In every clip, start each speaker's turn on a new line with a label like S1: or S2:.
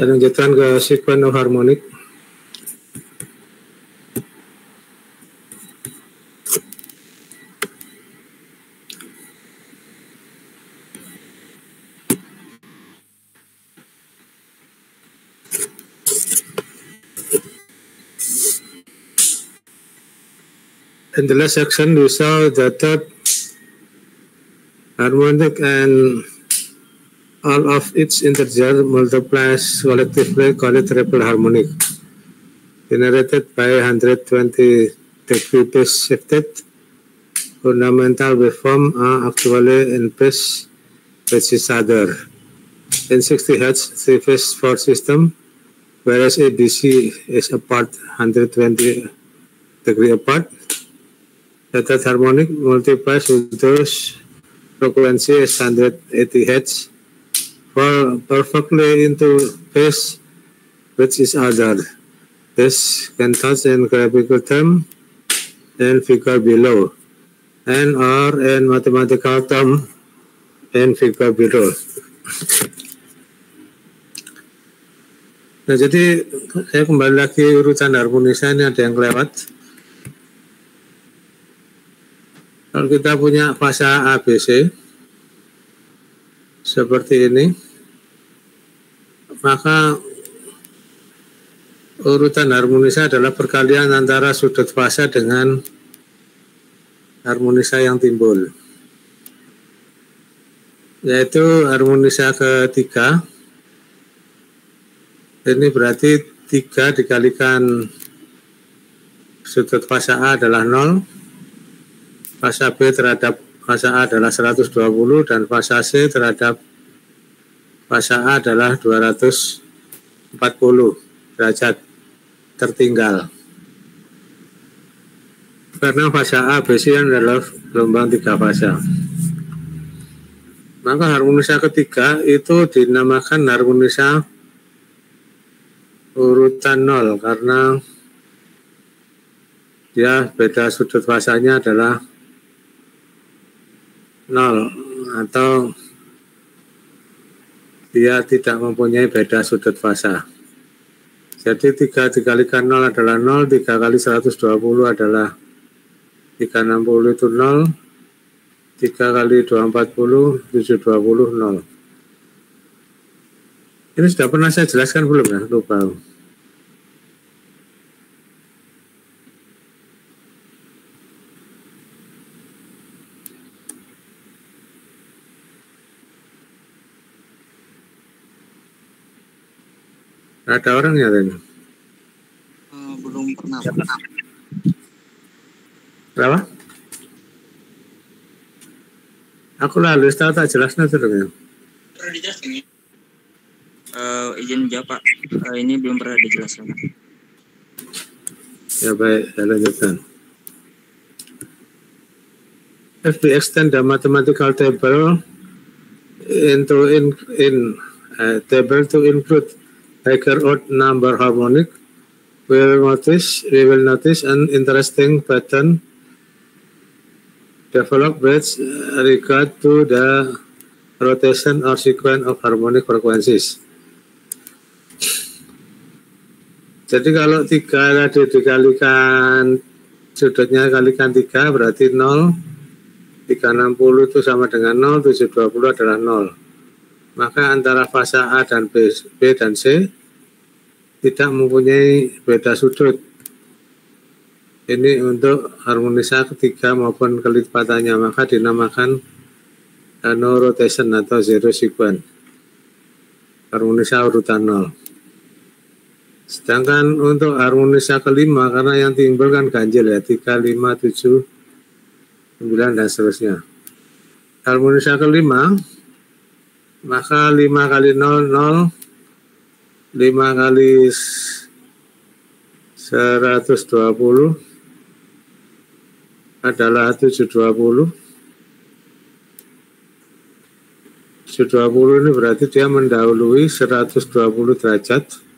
S1: Dan lanjutkan ke sequence of harmonic. In the last section, we saw the third harmonic and all of its integer multiplies collectively, call it triple harmonic. Generated by 120 degree phase shifted, fundamental waveform are actually in phase with each other. In 60 Hz, 3-phase 4 system, whereas ABC is apart 120 degree apart. The third harmonic multiplies with those frequency is 180 Hz, fall perfectly into phase with each other. This can touch in graphical term and figure below, and or in mathematical term and figure below. Nah, jadi saya kembali lagi urutan harmonisnya, ini ada yang kelewat. Kalau kita punya fase ABC seperti ini, maka urutan harmonisa adalah perkalian antara sudut fase dengan harmonisa yang timbul, yaitu harmonisa ketiga. Ini berarti 3 dikalikan sudut fase A adalah 0, fase B terhadap fase A adalah 120, dan fase C terhadap fase A adalah 240 derajat tertinggal. Karena fase A BC adalah gelombang 3 fase. Maka harmonisa ketiga itu dinamakan harmonisa urutan 0 karena dia beda sudut fasanya adalah 0, atau dia tidak mempunyai beda sudut fase. Jadi 3 dikalikan 0 adalah 0, 3 kali 120 adalah 360 itu 0, 3 kali 240, 720, 0. Ini sudah pernah saya jelaskan belum ya? Lupa. Ada orang ya tadi?
S2: Belum pernah.
S1: Berapa? Aku lalu tahu tak jelasnya tuh ya.
S2: Pernah dijelaskan ya? Izin jawab Pak, ini belum pernah dijelaskan.
S1: Ya baik, saya lanjutkan. If we extend the mathematical table into table to include higher odd number harmonic, we will notice an interesting pattern developed with regard to the rotation or sequence of harmonic frequencies. Jadi kalau 3 tadi dikalikan sudutnya kalikan 3 berarti 0, 360 itu sama dengan 0, 720 adalah 0. Maka antara fase A dan B dan C tidak mempunyai beda sudut. Ini untuk harmonisa ketiga maupun kelipatannya, maka dinamakan no rotation atau zero sequence, harmonisa urutan 0. Sedangkan untuk harmonisa kelima, karena yang timbul kan ganjil ya, 3, 5, 7, 9, dan seterusnya. Harmonisa kelima, maka 5 kali 0, 0, 5 kali 120 adalah 720. 720 ini berarti dia mendahului 120 derajat.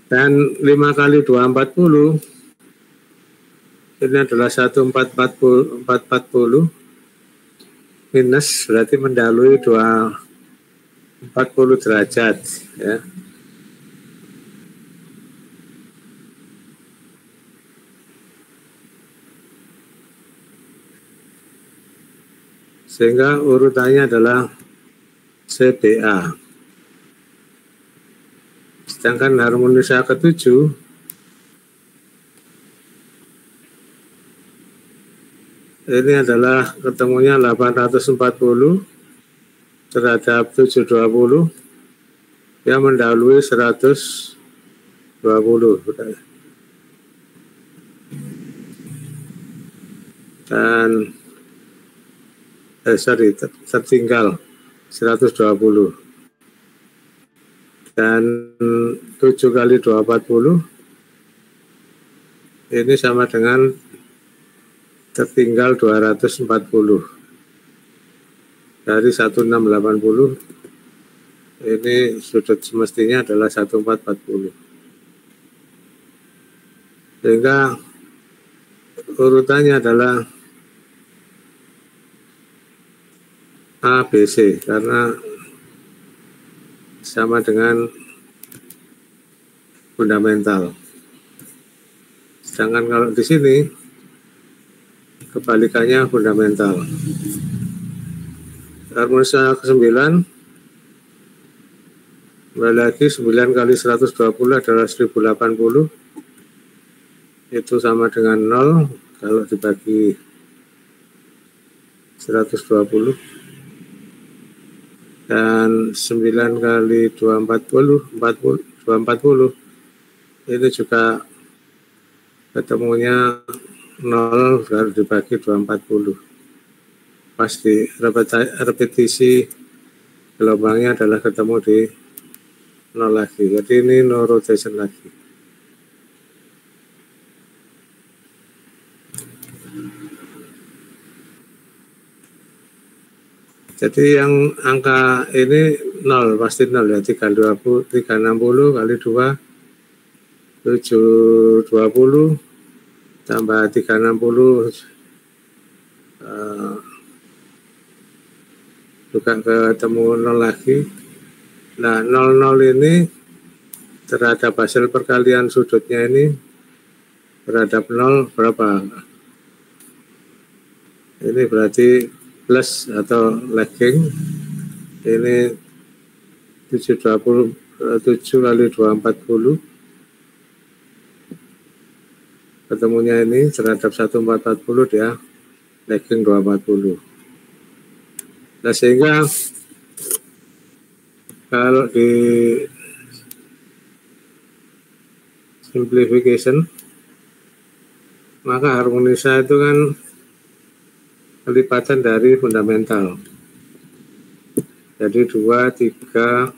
S1: Dan 5 kali 240 ini adalah 1440 minus berarti mendahului 240 derajat ya. Sehingga urutannya adalah CBA. Sedangkan harmonisa ke-7 ini adalah ketemunya 840 terhadap 720 yang mendahului 120 dan tertinggal 120. Dan 7 kali 240 ini sama dengan tertinggal 240 dari 1680. Ini sudut semestinya adalah 1440. Sehingga urutannya adalah A, B, C karena sama dengan fundamental. Sedangkan kalau di sini kebalikannya fundamental. Harmonisa ke-9 kembali lagi 9 kali 120 adalah 1080. Itu sama dengan 0 kalau dibagi 120. Dan 9 kali 240 ini juga ketemunya 0 kalau dibagi 240. Pasti repetisi gelombangnya adalah ketemu di 0 lagi. Jadi ini no rotation lagi. Jadi yang angka ini 0, pasti 0 ya, 360 kali 2, 720, tambah 360, juga ketemu 0 lagi. Nah, 00 ini terhadap hasil perkalian sudutnya ini terhadap 0 berapa? Ini berarti plus atau lagging. Ini 7 kali 240 ketemunya ini terhadap 1440 dia lagging 240. Nah, sehingga kalau di simplification maka harmonisa itu kan kelipatan dari fundamental. Jadi 2, 3,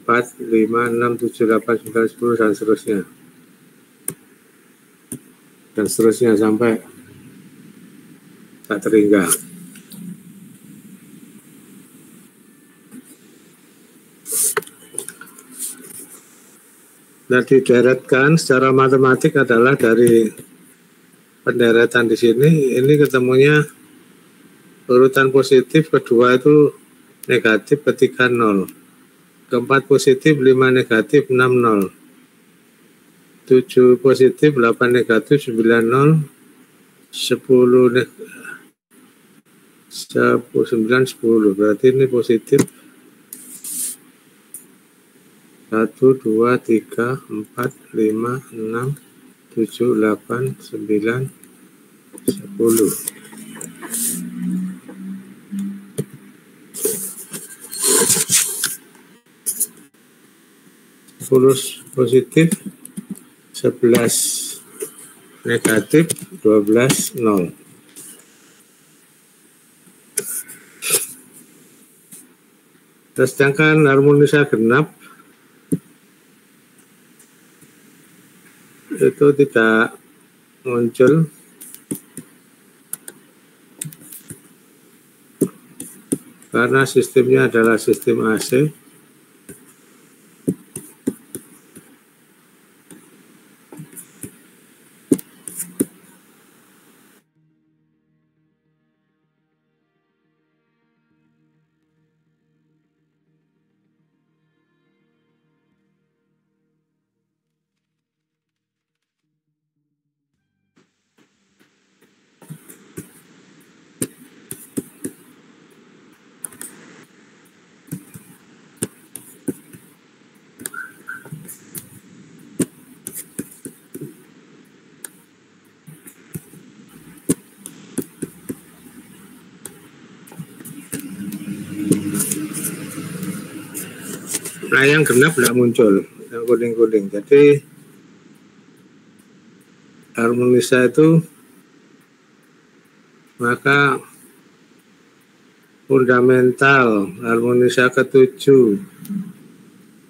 S1: 4, 5, 6, 7, 8, 9, 10 dan seterusnya. Dan seterusnya sampai tak terhingga. Nah, dideretkan secara matematik adalah dari penderetan di sini, ini ketemunya urutan positif, kedua itu negatif, ketiga 0. Keempat positif, 5 negatif, 6 0. 7 positif, 8 negatif, 9 0. 10 9, 10. Berarti ini positif. 1, 2, 3, 4, 5, 6, 7, 8, 9, 10. Positif, 11 negatif, 12 0. Sedangkan harmonisa genap itu tidak muncul karena sistemnya adalah sistem AC. Nah, yang genap tidak muncul, yang kuning-kuning. Jadi harmonisa itu maka fundamental, harmonisa ke-7,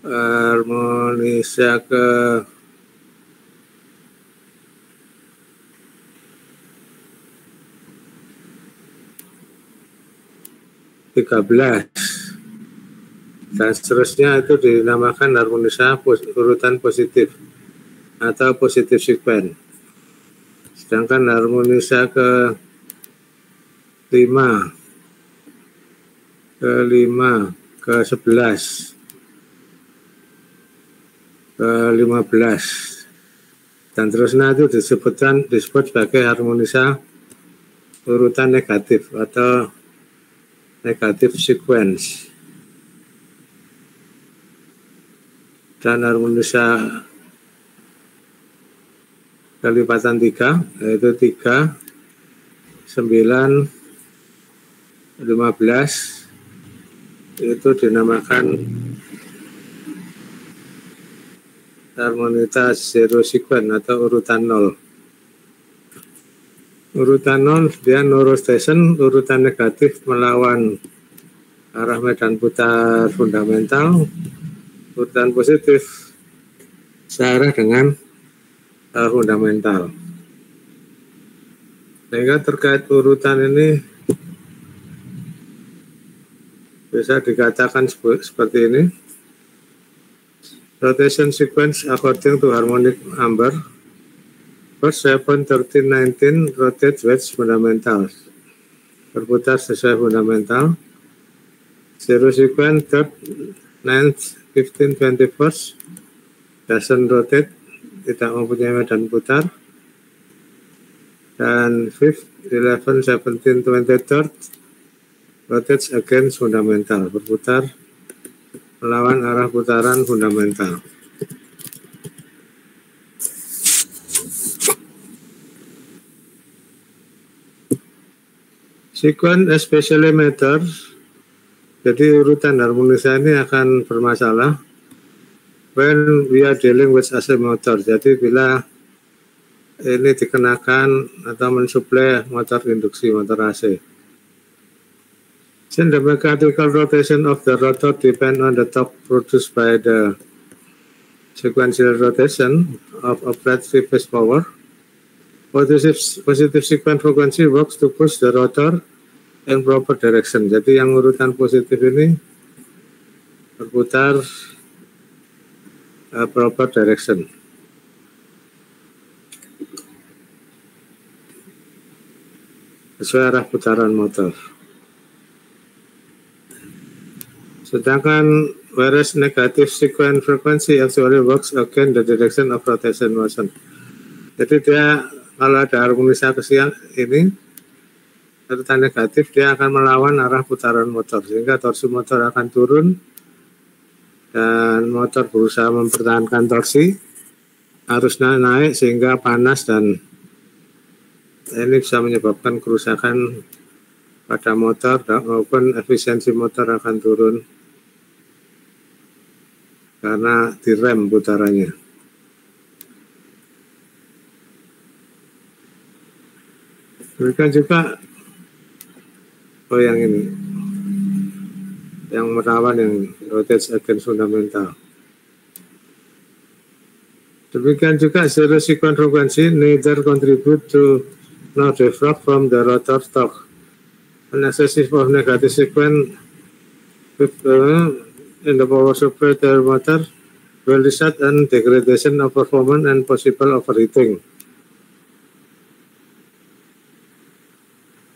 S1: harmonisa ke-13 dan seterusnya itu dinamakan harmonisa urutan positif atau positif sequence. Sedangkan harmonisa ke-5, ke-11, ke-15 dan terusnya itu disebut sebagai harmonisa urutan negatif atau negatif sequence. Dan harmonisa kelipatan 3 yaitu 3, 9, 15 itu dinamakan harmonisa zero sequence atau urutan 0. Urutan 0 dia neurostation, urutan negatif melawan arah medan putar fundamental, urutan positif searah dengan fundamental. Sehingga terkait urutan ini bisa dikatakan seperti ini. Rotation sequence according to harmonic number. First 7, 13, 19 rotate with fundamentals. Berputar sesuai fundamental. Zero sequence 3rd, 9th, 15, 21st doesn't rotate, tidak mempunyai medan putar. Dan 5th, 11, 17, 23rd rotates against fundamental, berputar melawan arah putaran fundamental. Sequence especially matters. Jadi urutan harmonisa ini akan bermasalah when we are dealing with AC motor. Jadi bila ini dikenakan atau mensuplai motor induksi, motor AC. Since the mechanical rotation of the rotor depend on the torque produced by the sequential rotation of applied three-phase power, positive sequence frequency works to push the rotor in proper direction. Jadi yang urutan positif ini berputar proper direction. Sesuai arah putaran motor. Sedangkan whereas negative sequence frequency actually works against the direction of rotation motion. Jadi dia kalau ada harmonisa kesial ini serta negatif, dia akan melawan arah putaran motor, sehingga torsi motor akan turun dan motor berusaha mempertahankan torsi, arusnya naik sehingga panas dan ini bisa menyebabkan kerusakan pada motor maupun efisiensi motor akan turun karena direm putarannya. Demikian juga yang ini, yang merawan, yang rotates against fundamental. Demikian juga zero sequence frequency neither contribute to nor defract from the rotor torque. An excessive of negative sequence in the power supply motor will result in degradation of performance and possible overheating.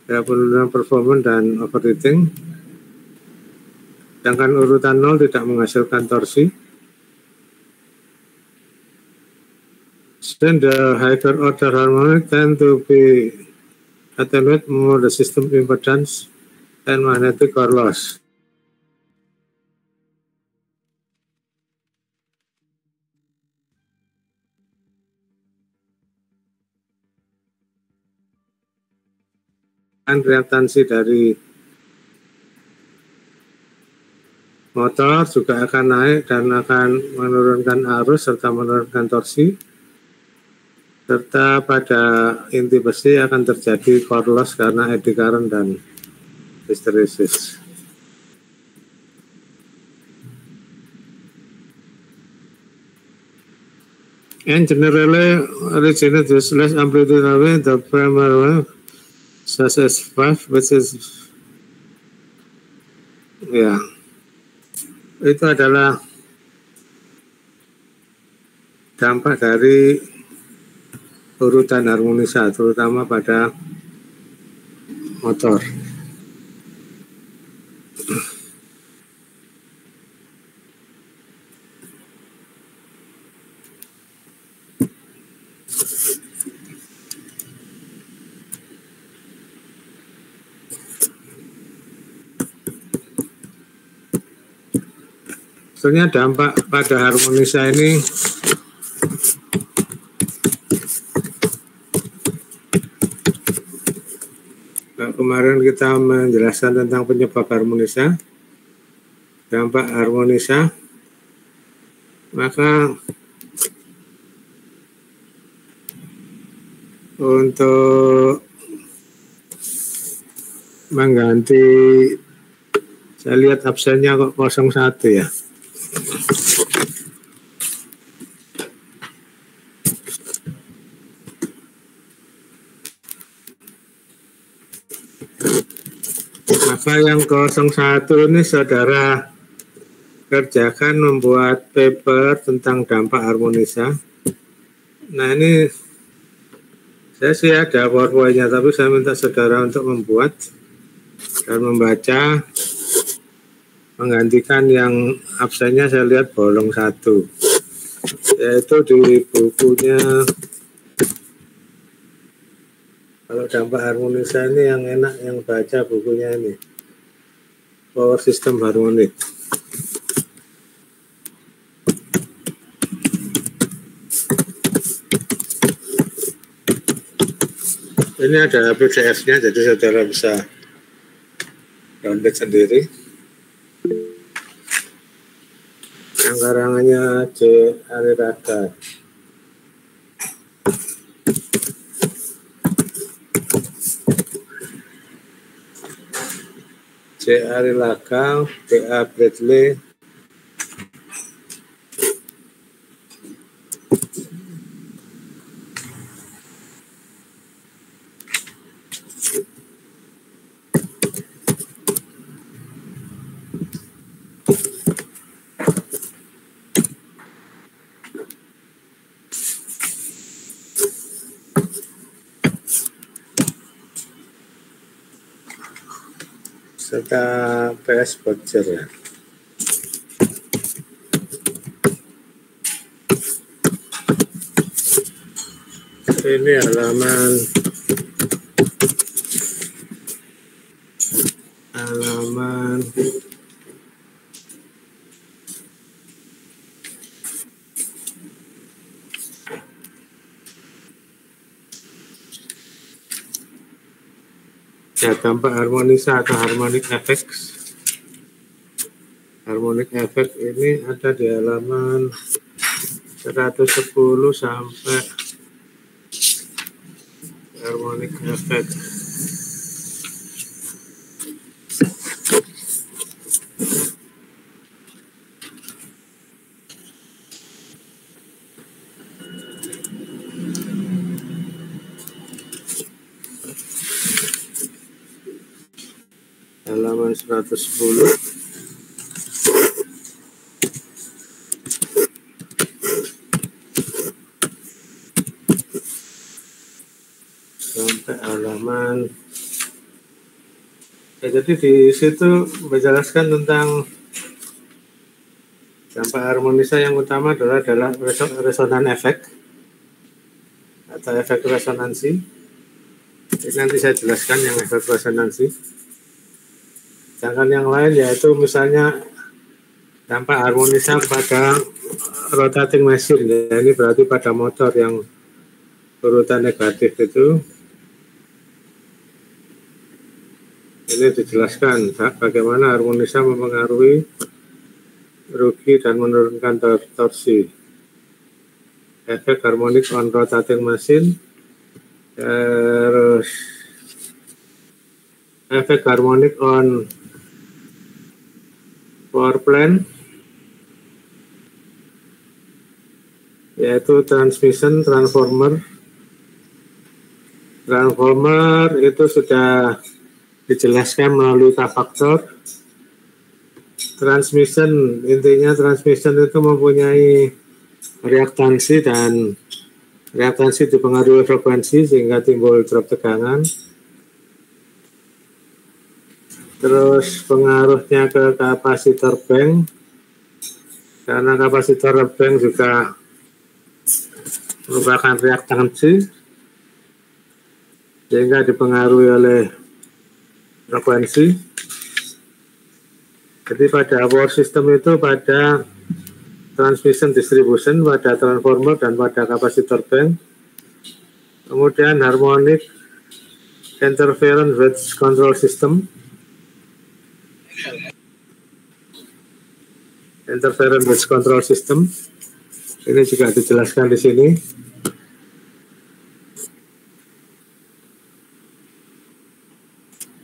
S1: Ya, penurunan performance dan overheating. Sedangkan urutan 0 tidak menghasilkan torsi. Then the higher order harmonic tend to be attenuate more the system impedance and magnetic core loss. Dan reaktansi dari motor juga akan naik dan akan menurunkan arus serta menurunkan torsi, serta pada inti besi akan terjadi core loss karena eddy current dan hysteresis. And generally originate with less amplitude away the primary wave such as 5, which is ya, itu adalah dampak dari urutan harmonisa, terutama pada motor. Sebenarnya dampak pada harmonisa ini kemarin kita menjelaskan tentang penyebab harmonisa, dampak harmonisa, maka untuk mengganti, saya lihat absennya kok 01 ya. Maka yang 01 ini saudara kerjakan membuat paper tentang dampak harmonisa. Nah ini saya sih ada PowerPoint-nya, tapi saya minta saudara untuk membuat dan membaca, menggantikan yang absennya saya lihat bolong 1, yaitu di bukunya. Kalau dampak harmonisa ini yang enak yang baca bukunya ini, Power System Harmonic. Ini ada PDF-nya, jadi saudara bisa download sendiri. Yang karangannya C. Arirata. C. Arilaka, B.A. Bradley, serta PS Butcher ya. Ini halaman Ya, dampak harmonisa atau harmonic effects. Harmonic effect ini ada di halaman 110 sampai harmonic effect. Halaman 110. Sampai halaman jadi di situ menjelaskan tentang dampak harmonisa yang utama adalah resonan efek atau efek resonansi. Ini nanti saya jelaskan yang efek resonansi. Sedangkan yang lain yaitu misalnya dampak harmonisa pada rotating machine, ya, ini berarti pada motor yang urutan negatif itu. Ini dijelaskan bagaimana harmonisa mempengaruhi rugi dan menurunkan torsi. Efek harmonik on rotating machine, terus efek harmonik on power plant, yaitu transmission, transformer. Transformer itu sudah dijelaskan melalui K-faktor. Transmission, intinya transmission itu mempunyai reaktansi dan reaktansi dipengaruhi frekuensi sehingga timbul drop tegangan. Terus pengaruhnya ke kapasitor bank, karena kapasitor bank juga merupakan reaktansi sehingga dipengaruhi oleh frekuensi. Jadi pada power system itu pada transmission distribution, pada transformer dan pada kapasitor bank. Kemudian harmonic interference wedge control system. Interference wedge control system. Ini juga dijelaskan di sini.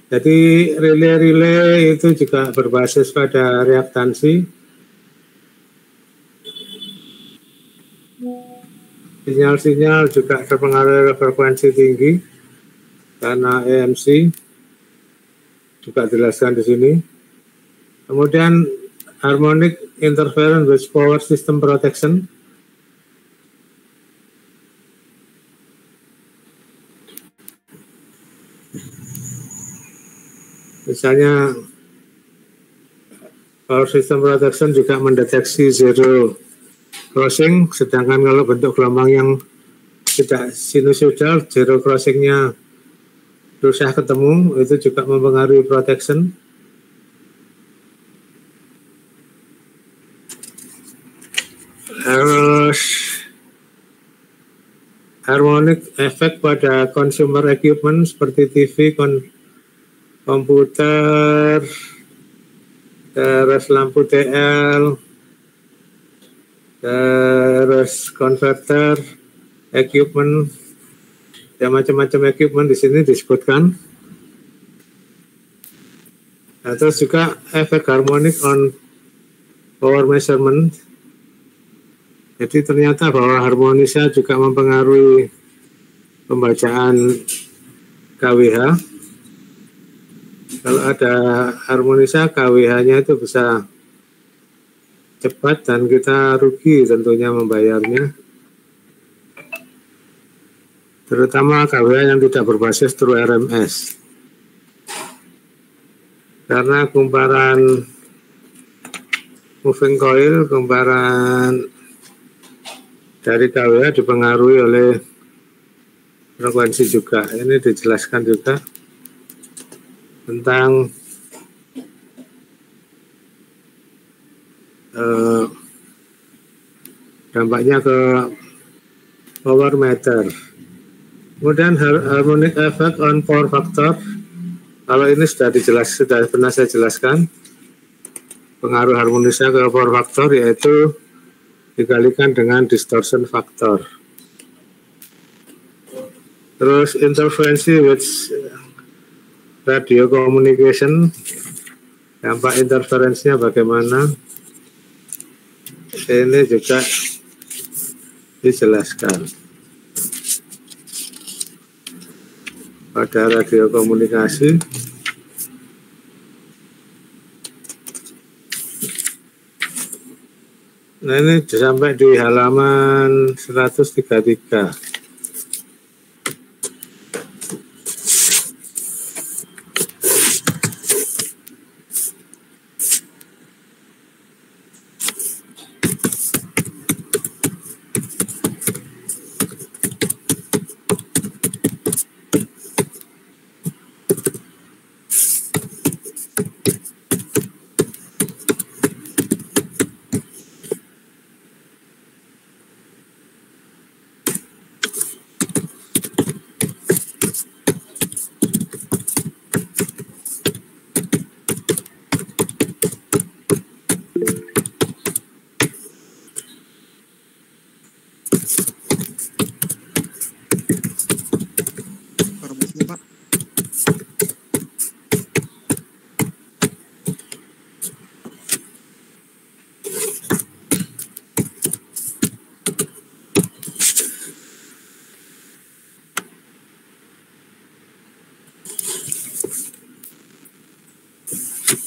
S1: Jadi relay itu juga berbasis pada reaktansi. Sinyal-sinyal juga terpengaruh frekuensi tinggi karena EMC, juga dijelaskan di sini. Kemudian harmonic interference with power system protection. Misalnya power system protection juga mendeteksi zero crossing, sedangkan kalau bentuk gelombang yang tidak sinusoidal, zero crossingnya susah ketemu, itu juga mempengaruhi protection. Terus harmonic effect pada consumer equipment seperti TV, komputer, terus lampu TL, terus converter, equipment, ya macam-macam equipment di sini disebutkan. Nah, terus juga efek harmonic on power measurement. Jadi ternyata bahwa harmonisa juga mempengaruhi pembacaan KWH. Kalau ada harmonisa, KWH-nya itu bisa cepat dan kita rugi tentunya membayarnya. Terutama KWH yang tidak berbasis true RMS. Karena kumparan moving coil, kumparan dari KWH dipengaruhi oleh frekuensi juga. Ini dijelaskan juga tentang dampaknya ke power meter. Kemudian harmonic effect on power factor. Kalau ini sudah pernah saya jelaskan, pengaruh harmonisnya ke power factor yaitu dikalikan dengan distortion factor. Terus interferensi with radio communication, dampak interferensinya bagaimana? Ini juga dijelaskan pada radio komunikasi. Nah, ini sampai di halaman 133.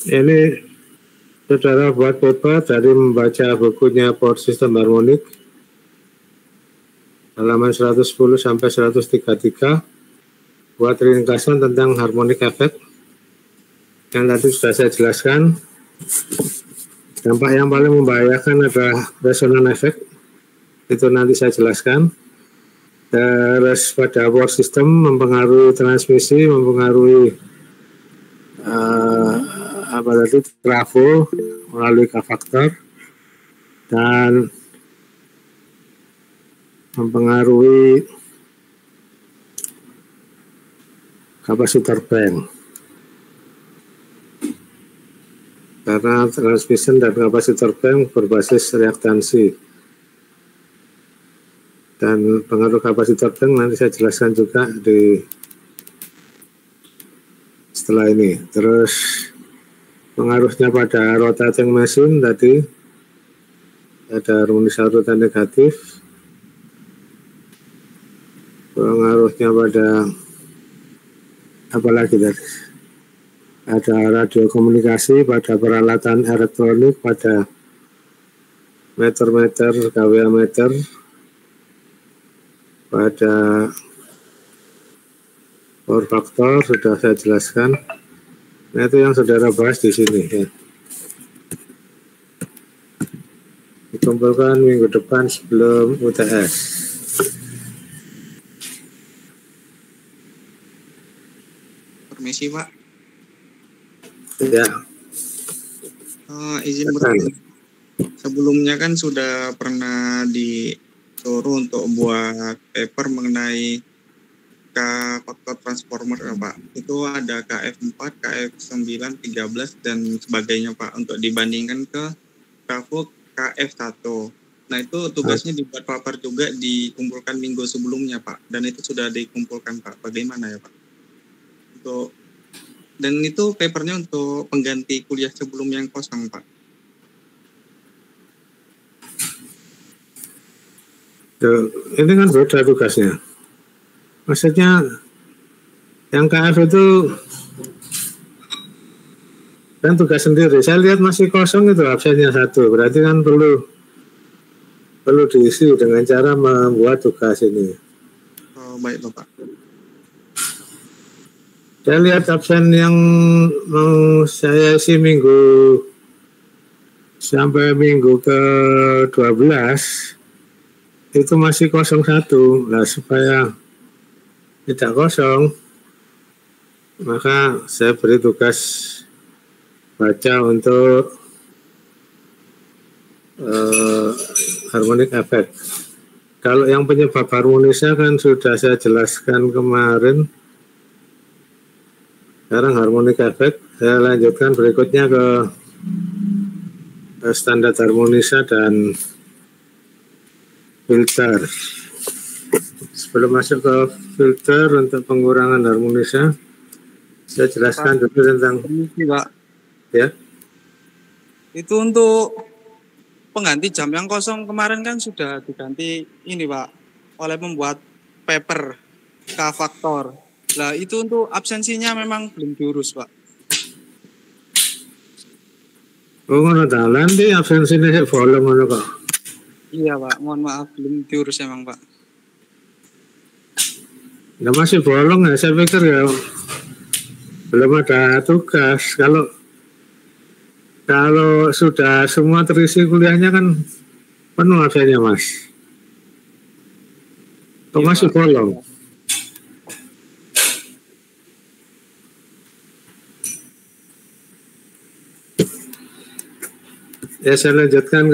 S1: Ini saudara buat paper dari membaca bukunya Power System Harmonic halaman 110 sampai 133 buat ringkasan tentang harmonic effect yang tadi sudah saya jelaskan. Dampak yang paling membahayakan adalah resonant effect, itu nanti saya jelaskan. Terus pada power system mempengaruhi transmisi, mempengaruhi trafo melalui K-faktor dan mempengaruhi kapasitor bank karena transmission dan kapasitor bank berbasis reaktansi, dan pengaruh kapasitor bank nanti saya jelaskan juga di setelah ini. Terus pengaruhnya pada rotating machine tadi ada harmonisasi urutan negatif. Pengaruhnya pada apa lagi tadi? Ada radio komunikasi, pada peralatan elektronik, pada meter-meter, KWA meter, pada power factor sudah saya jelaskan. Nah, itu yang saudara bahas di sini ya. Dikumpulkan minggu depan sebelum UTS.
S2: Permisi Pak.
S1: Ya.
S2: Izin bertanya. Sebelumnya kan sudah pernah disuruh untuk buat paper mengenai K-faktor transformer ya Pak. Itu ada KF4, KF9, 13 dan sebagainya Pak, untuk dibandingkan ke trafo KF1. Nah itu tugasnya dibuat paper juga, dikumpulkan minggu sebelumnya Pak, dan itu sudah dikumpulkan Pak. Bagaimana ya Pak? Dan itu papernya untuk pengganti kuliah sebelum yang kosong Pak.
S1: Ini kan beda tugasnya. Maksudnya yang KF itu kan tugas sendiri. Saya lihat masih kosong itu absennya 1. Berarti kan perlu diisi dengan cara membuat tugas ini.
S2: Oh, baik Pak.
S1: Saya lihat absen yang mau saya isi sampai minggu ke-12 itu masih 01. Nah, supaya tidak kosong, maka saya beri tugas baca untuk harmonic effect. Kalau yang penyebab harmonisnya kan sudah saya jelaskan kemarin Sekarang harmonic effect. Saya lanjutkan berikutnya ke standar harmonisa dan filter. Sebelum masuk ke filter untuk pengurangan harmonisa, saya jelaskan dulu tentang
S2: Pak.
S1: Ya.
S2: Itu untuk pengganti jam yang kosong kemarin kan sudah diganti ini Pak oleh pembuat paper K-faktor. Nah itu untuk absensinya memang belum diurus Pak.
S1: Oh, ngono ta. Nanti absensinya sik bolong ngono kok.
S2: Iya Pak, mohon maaf belum diurus emang Pak.
S1: Nah, masih bolong ya, saya pikir ya belum ada tugas. Kalau sudah semua terisi kuliahnya kan penuh absennya Mas. Kok
S2: Iya,
S1: masih
S2: Pak.
S1: bolong? Ya saya lanjutkan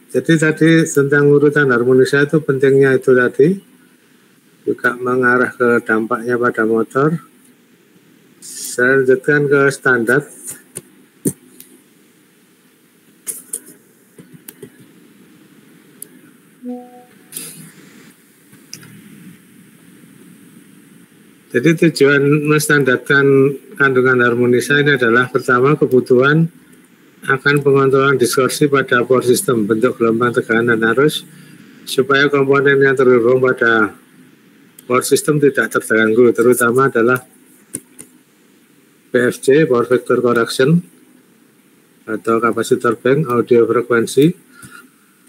S1: jadi tadi tentang urutan harmonisa itu pentingnya itu tadi juga mengarah ke dampaknya pada motor. Saya lanjutkan ke standar. Jadi tujuan menstandarkan kandungan harmonisa ini adalah pertama kebutuhan akan pengontrolan distorsi pada power system bentuk gelombang tekanan arus supaya komponen yang terhubung pada power system tidak terganggu, terutama adalah PFC, power factor correction, atau kapasitor bank, audio frekuensi,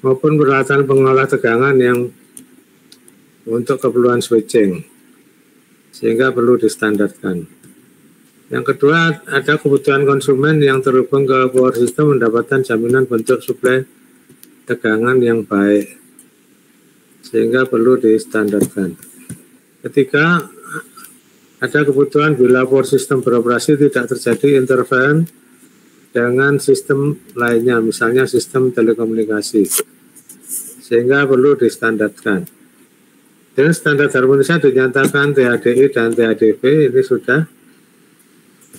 S1: maupun peralatan pengolah tegangan yang untuk keperluan switching, sehingga perlu distandarkan. Yang kedua, ada kebutuhan konsumen yang terhubung ke power system mendapatkan jaminan bentuk suplai tegangan yang baik, sehingga perlu distandarkan. Ketiga, ada kebutuhan bila power system beroperasi tidak terjadi interference dengan sistem lainnya, misalnya sistem telekomunikasi, sehingga perlu distandarkan. Dengan standar harmonisa dinyatakan THDI dan THDV ini sudah.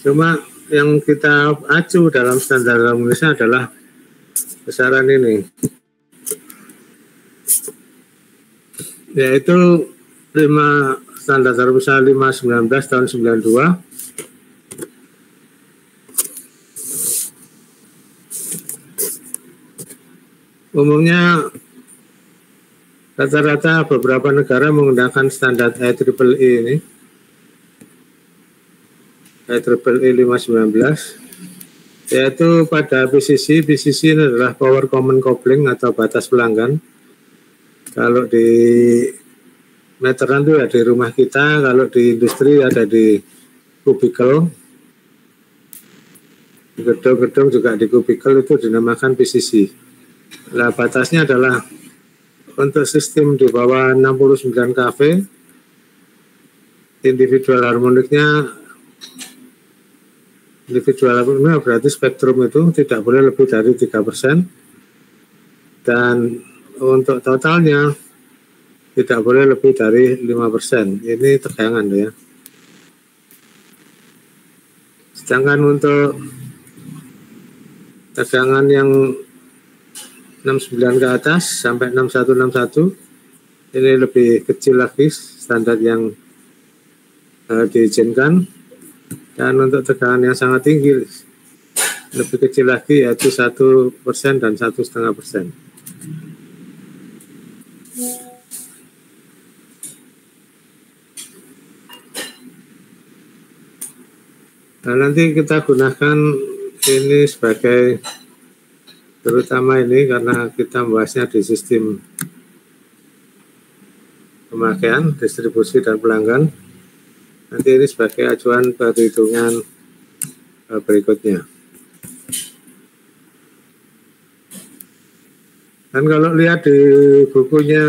S1: Cuma yang kita acu dalam standar harmonisa adalah besaran ini, yaitu 5 standar harmonisa 519 tahun 92. Umumnya rata-rata beberapa negara menggunakan standar IEEE ini, IEEE 519, yaitu pada PCC ini adalah Power Common Coupling atau batas pelanggan. Kalau di meteran itu ada di rumah kita, kalau di industri ada di kubikel, di gedung-gedung juga di kubikel itu dinamakan PCC. Nah, batasnya adalah untuk sistem di bawah 69 kV, individual harmoniknya berarti spektrum itu tidak boleh lebih dari 3%, dan untuk totalnya tidak boleh lebih dari 5%. Ini tegangan ya. Sedangkan untuk tegangan yang 69 ke atas sampai 6161 ini lebih kecil lagi standar yang diizinkan, dan untuk tegangan yang sangat tinggi lebih kecil lagi yaitu 1% dan 1,5%. Nah, nanti kita gunakan ini sebagai, terutama ini karena kita membahasnya di sistem pemakaian, distribusi, dan pelanggan. Nanti ini sebagai acuan perhitungan berikutnya. Dan kalau lihat di bukunya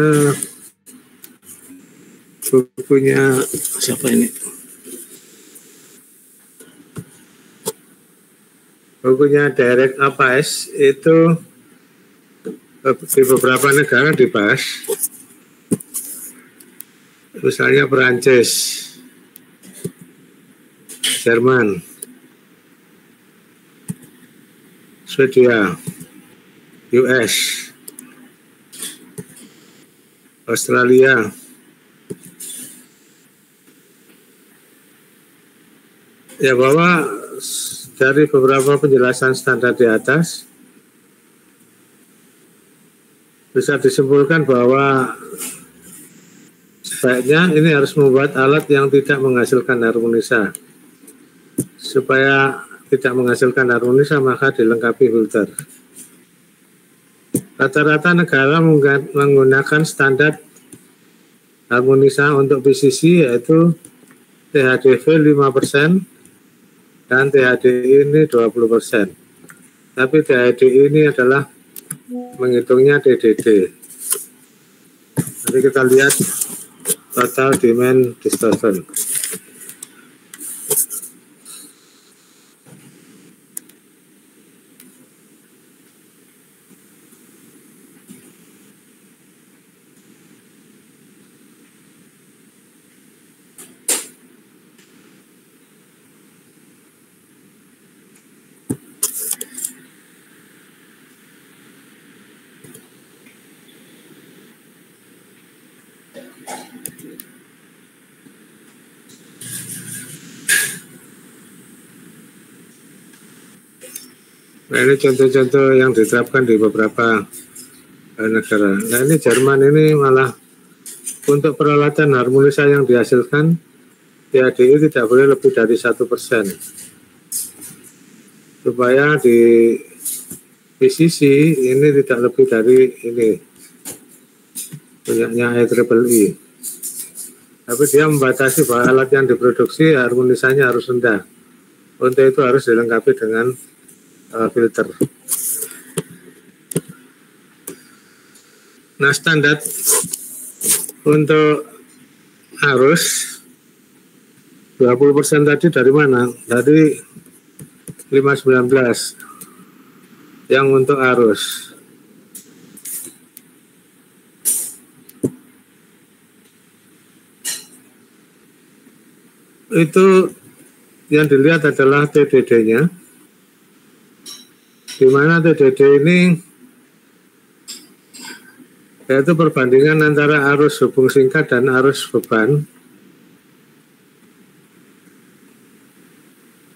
S1: siapa ini? Bukunya Direct APAS itu di beberapa negara dibahas, misalnya Perancis. Jerman, Swedia, US, Australia, ya, bahwa dari beberapa penjelasan standar di atas bisa disimpulkan bahwa sebaiknya ini harus membuat alat yang tidak menghasilkan harmonisa. Supaya tidak menghasilkan harmonisa maka dilengkapi filter. Rata-rata negara menggunakan standar harmonisa untuk PCC yaitu THDV 5% dan THDI ini 20%. Tapi THDI ini adalah menghitungnya DDD. Nanti kita lihat total demand distortion. Nah, ini contoh-contoh yang diterapkan di beberapa negara. Nah, ini Jerman ini malah untuk peralatan harmonisa yang dihasilkan THDI tidak boleh lebih dari 1%. Supaya di PCC ini tidak lebih dari ini punyanya IEEE. Tapi dia membatasi bahwa alat yang diproduksi harmonisanya harus rendah. Untuk itu harus dilengkapi dengan filter. Nah, standar untuk arus 20% tadi dari mana? Dari 519 yang untuk arus. Itu yang dilihat adalah TDD-nya. Di mana TDD ini yaitu perbandingan antara arus hubung singkat dan arus beban.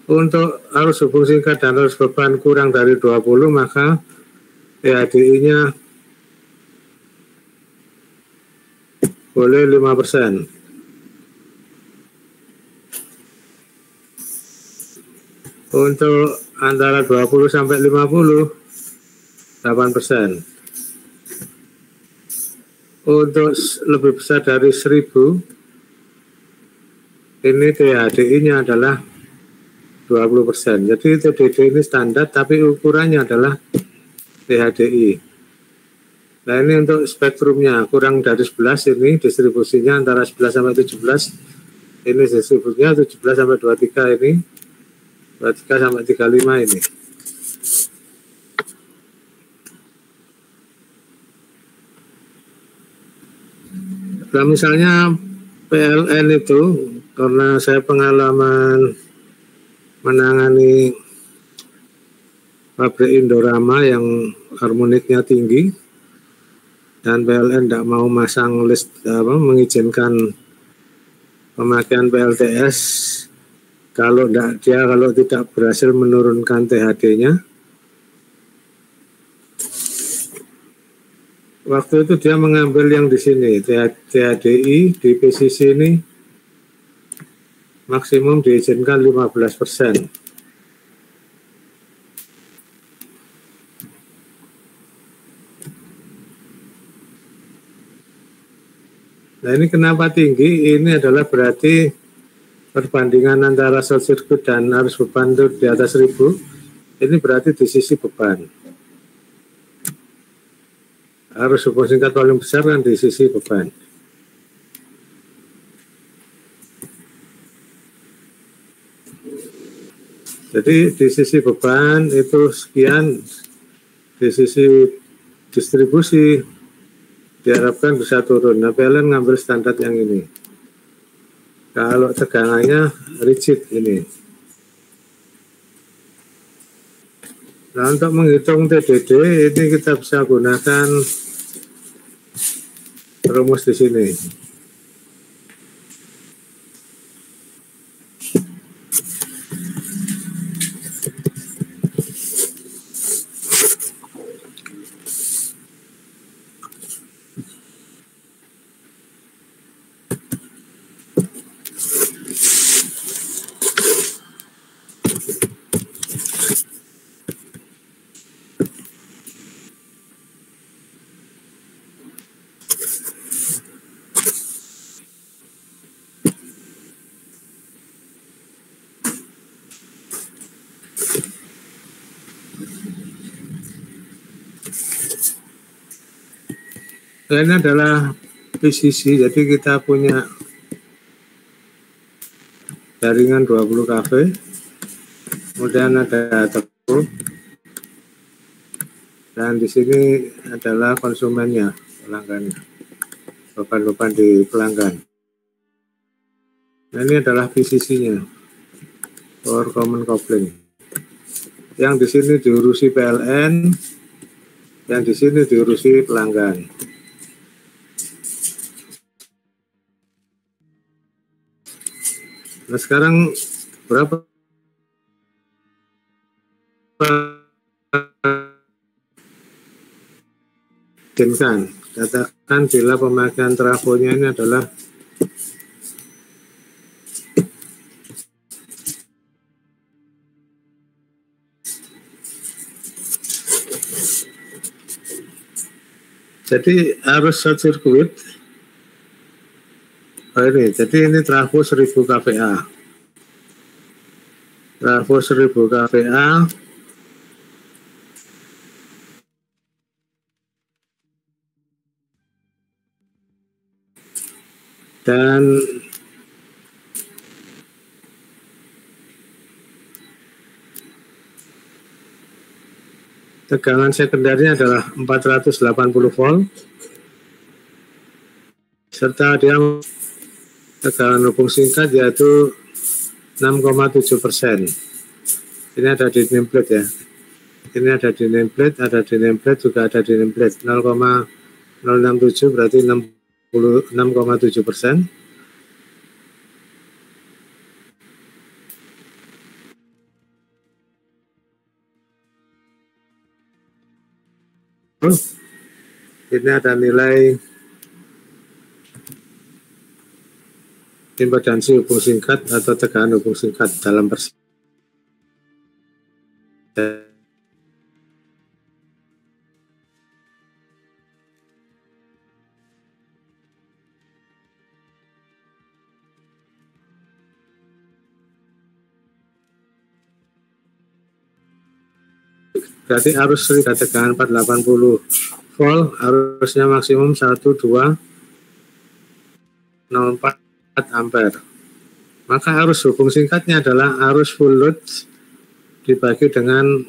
S1: Untuk arus hubung singkat dan arus beban kurang dari 20, maka THDI-nya boleh 5%. Untuk antara 20 sampai 50, 8%. Untuk lebih besar dari 1000, ini THDI-nya adalah 20%. Jadi TDD ini standar, tapi ukurannya adalah THDI. Nah, ini untuk spektrumnya, kurang dari 11 ini distribusinya antara 11 sampai 17. Ini distribusinya 17 sampai 23 ini. 23 sampai 35 ini. Nah, misalnya PLN itu, karena saya pengalaman menangani pabrik Indorama yang harmoniknya tinggi, dan PLN tidak mau masang list mengizinkan pemakaian PLTS kalau tidak berhasil menurunkan THD-nya. Waktu itu dia mengambil yang di sini, THDI di PCC ini maksimum diizinkan 15%. Nah, ini kenapa tinggi? Ini adalah berarti perbandingan antara short circuit dan arus beban itu di atas 1000, ini berarti di sisi beban. Arus hubung singkat paling besar kan di sisi beban. Jadi di sisi beban itu sekian, di sisi distribusi diharapkan bisa turun. Nah, PLN ngambil standar yang ini. Kalau tegangannya rigid ini. Nah, untuk menghitung TDD ini kita bisa gunakan rumus di sini. Ini adalah PCC, jadi kita punya jaringan 20 kafe, kemudian ada toko, dan di sini adalah konsumennya, pelanggannya, beban-beban di pelanggan. Nah, ini adalah PCC-nya, Power Common Coupling. Yang di sini diurusi PLN, yang di sini diurusi pelanggan. Nah, sekarang berapa katakan bila pemakaian trafonya ini adalah jadi arus short circuit. Ini jadi ini trafo 1000 kVA, trafo 1000 kVA dan tegangan sekundernya adalah 480 volt, serta dia tegangan hubung singkat yaitu 6,7%. Ini ada di nameplate ya. Ini ada di nameplate, juga ada di nameplate 0,067 berarti 6,7%. Ini ada nilai impedansi hubung singkat atau tegangan hubung singkat dalam persen. Berarti arus dengan tegangan 480 volt, arusnya maksimum 1204 ampere. Maka arus hubung singkatnya adalah arus full load dibagi dengan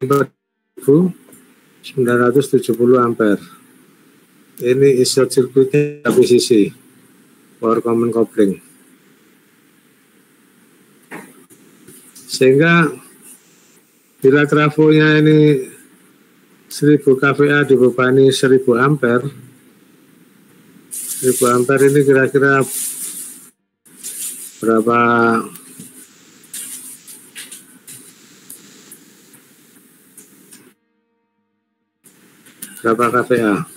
S1: 970 ampere. Ini short circuitnya PCC, Power Common Coupling. Sehingga bila trafonya ini 1000 kVA dibebani 1000 ampere, 1000 ampere ini kira-kira berapa kVA?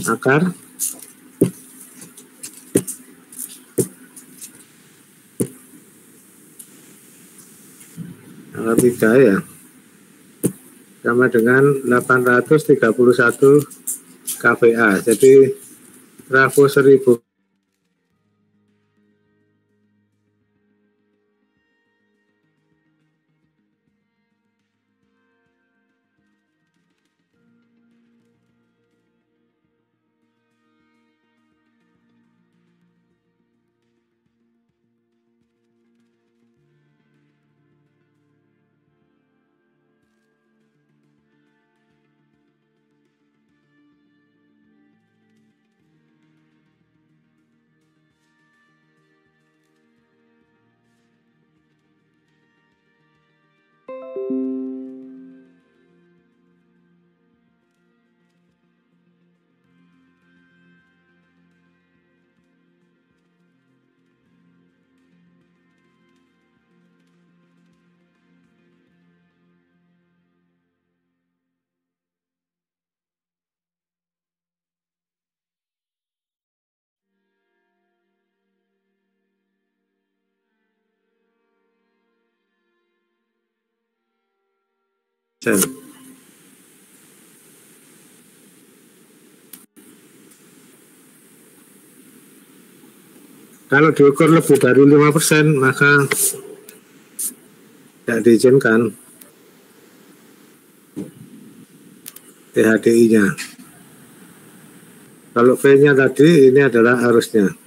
S1: Akar tiga ya. sama dengan 831 kVA. Jadi trafo 1000 sen. Kalau diukur lebih dari 5%, maka tidak diizinkan THDI-nya. Kalau P-nya tadi, ini adalah arusnya.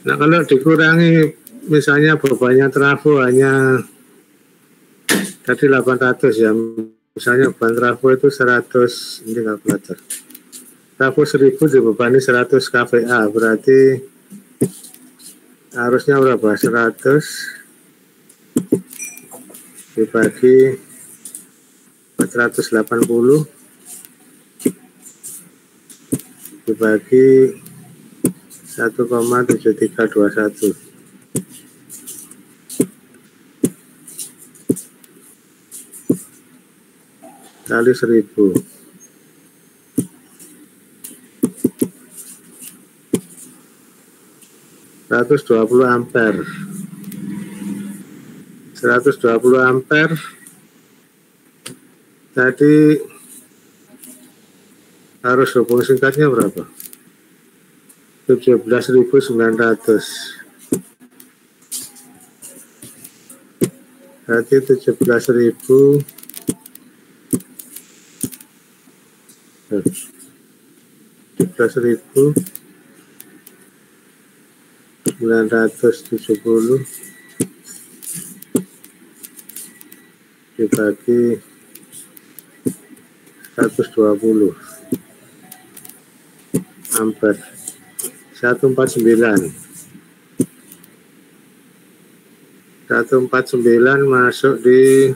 S1: Nah, kalau dikurangi, misalnya bebannya trafo hanya tadi 800 ya, misalnya beban trafo itu 100, ini kalkulator. Trafo 1000 dibebani 100 kVA, berarti arusnya berapa? 100 dibagi 480 dibagi 1,7321 kali 1000. 120 ampere. 120 ampere tadi harus hubung singkatnya berapa? 17.900. Berarti 17.900 970 dibagi 120 ampere 149 masuk di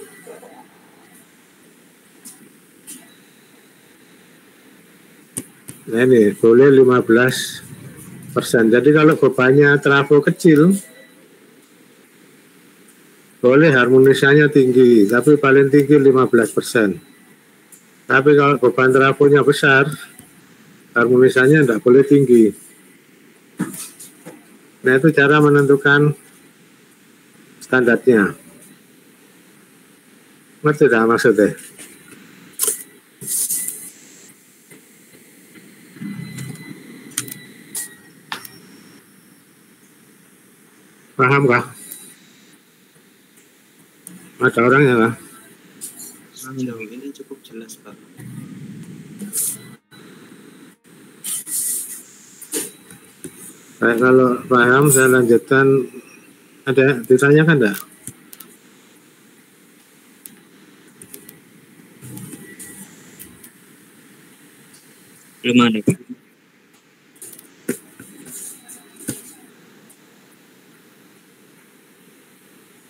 S1: nah ini boleh 15%. Jadi kalau bebannya trafo kecil boleh harmonisanya tinggi, tapi paling tinggi 15%. Tapi kalau beban trafonya besar, harmonisanya tidak boleh tinggi. Nah, itu cara menentukan standarnya. Ngerti tidak maksudnya? Paham kah? Ada orangnya kah?
S2: Ini cukup jelas, Pak.
S1: Baik, kalau paham saya lanjutkan. Ada ditanyakan enggak?
S2: Belum ada, Pak.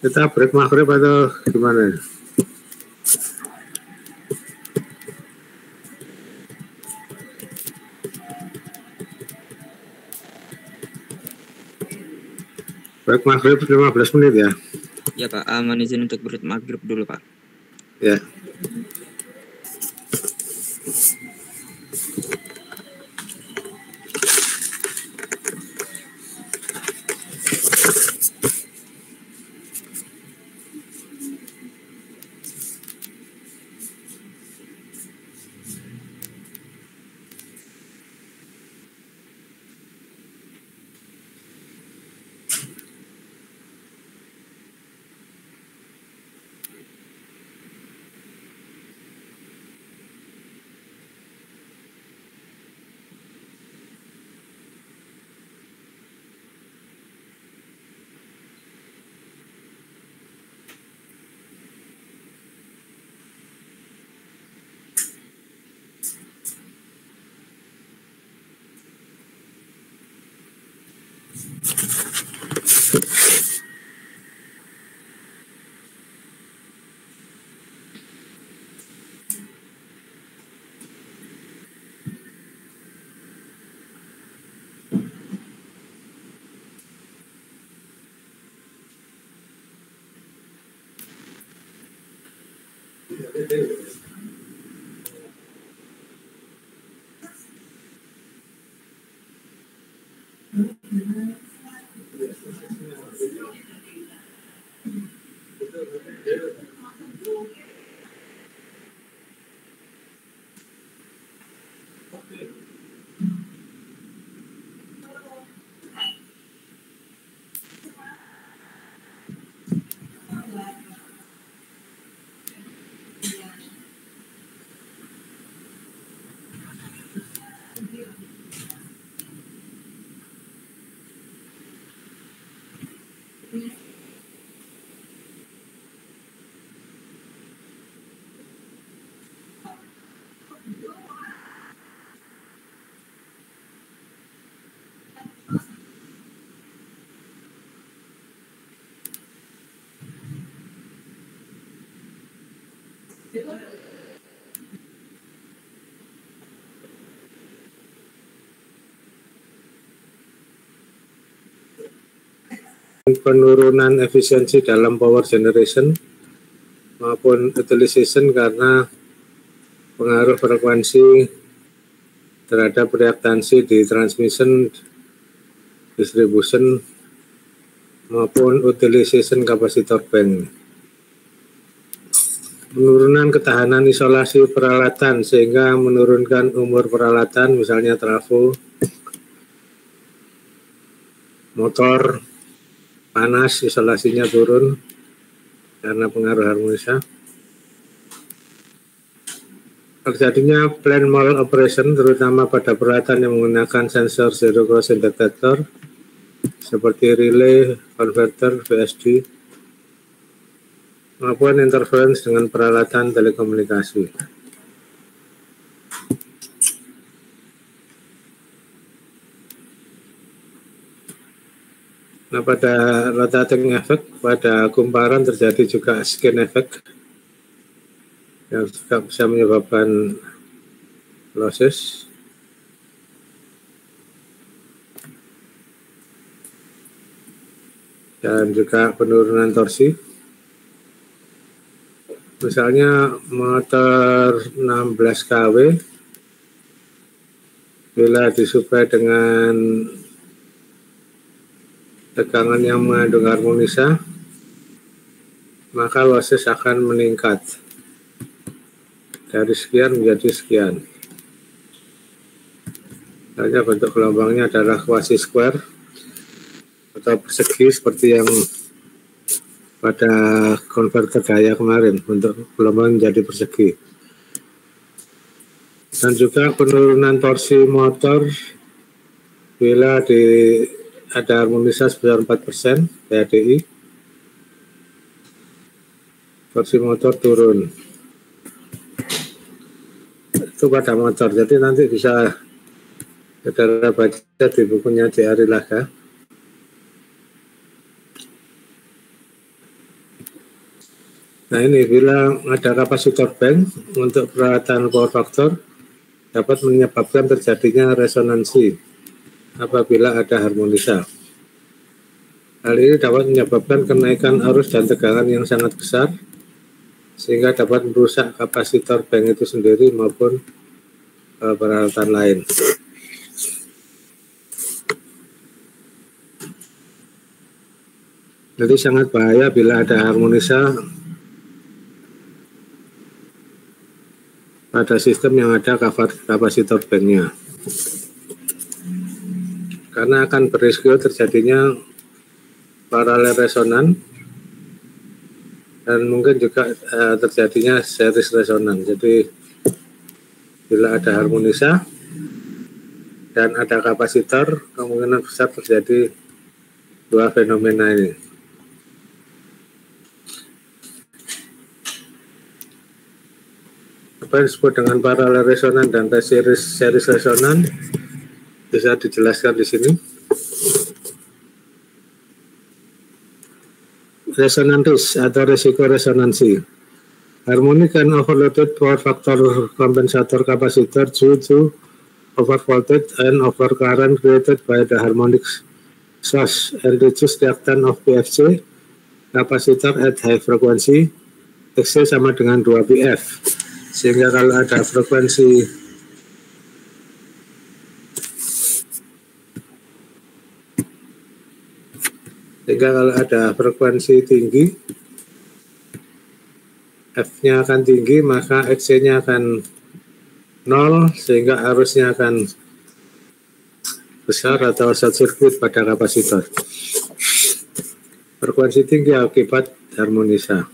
S1: Kita break maghrib atau gimana? Break maghrib 15 menit ya?
S2: Ya, Pak. Aman izin untuk break maghrib dulu, Pak.
S1: Ya. Penurunan efisiensi dalam power generation maupun utilization karena pengaruh frekuensi terhadap reaktansi di transmission, distribution maupun utilization kapasitor bank. Penurunan ketahanan isolasi peralatan sehingga menurunkan umur peralatan, misalnya trafo, motor panas, isolasinya turun karena pengaruh harmonisa. Terjadinya planned mal-operation terutama pada peralatan yang menggunakan sensor zero crossing detector seperti relay, converter, VSD, maupun interference dengan peralatan telekomunikasi. Nah, pada rotating effect, pada kumparan terjadi juga skin effect yang juga bisa menyebabkan losses. Dan juga penurunan torsi. Misalnya motor 16 kW bila disuplai dengan tegangan yang mengandung harmonisa, maka losses akan meningkat dari sekian menjadi sekian. Hanya bentuk gelombangnya adalah quasi square atau persegi seperti yang pada konverter daya kemarin, bentuk gelombang menjadi persegi. Dan juga penurunan torsi motor bila ada harmonisa sebesar 4% PADI, torsi motor turun. Itu pada motor, jadi nanti bisa saudara baca di bukunya J. Arilaga. Nah ini, bila ada kapasitor bank untuk peralatan power factor dapat menyebabkan terjadinya resonansi apabila ada harmonisa. Hal ini dapat menyebabkan kenaikan arus dan tegangan yang sangat besar sehingga dapat merusak kapasitor bank itu sendiri maupun peralatan lain. Jadi sangat bahaya bila ada harmonisa pada sistem yang ada kapasitor banknya, karena akan berisiko terjadinya paralel resonan dan mungkin juga terjadinya series resonan. Jadi bila ada harmonisa dan ada kapasitor, kemungkinan besar terjadi dua fenomena ini. Apa yang disebut dengan paralel resonan dan series resonan bisa dijelaskan di sini. resonance risk atau risiko resonansi. Harmonic and overloaded power factor compensator capacitor due to overvoltage and overcurrent created by the harmonic source and reduced reactance of PFC capacitor at high frequency. X sama dengan 2 PF. Sehingga kalau ada frekuensi tinggi, F-nya akan tinggi, maka Xc-nya akan 0, sehingga arusnya akan besar atau short circuit pada kapasitor. Frekuensi tinggi akibat harmonisa.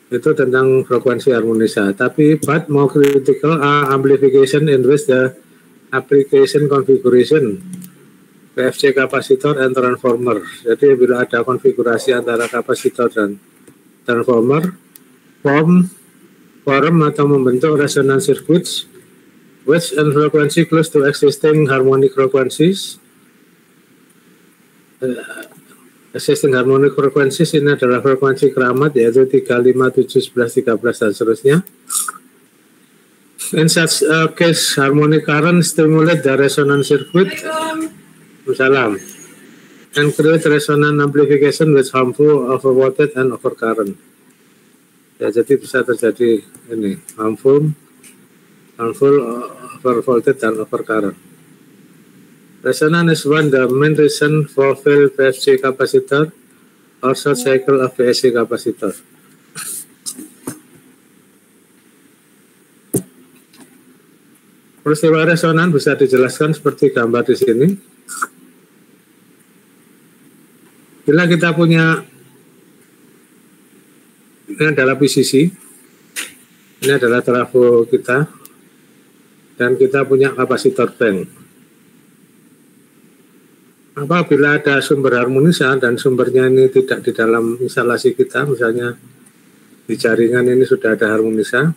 S1: Itu tentang frekuensi harmonisa. Tapi but more critical amplification in which the application configuration PFC kapasitor and transformer. Jadi bila ada konfigurasi antara kapasitor dan transformer, form atau membentuk resonance circuits which and frequency close to existing harmonic frequencies. Existing harmonic frequencies ini adalah frekuensi keramat, yaitu 3, 5, 7, 11, 13 dan seterusnya. In such case, harmonic current stimulate the resonance circuit and create resonance amplification with harmful overvoltage and overcurrent. Ya, jadi bisa terjadi ini harmful overvoltage dan overcurrent. Resonance is one the main reason for failed PFC capacitor or short cycle of PFC capacitor. Peristiwa resonan bisa dijelaskan seperti gambar di sini. Bila kita punya, ini adalah PCC, ini adalah trafo kita, dan kita punya kapasitor bank. Apabila ada sumber harmonisa dan sumbernya ini tidak di dalam instalasi kita, misalnya di jaringan ini sudah ada harmonisa,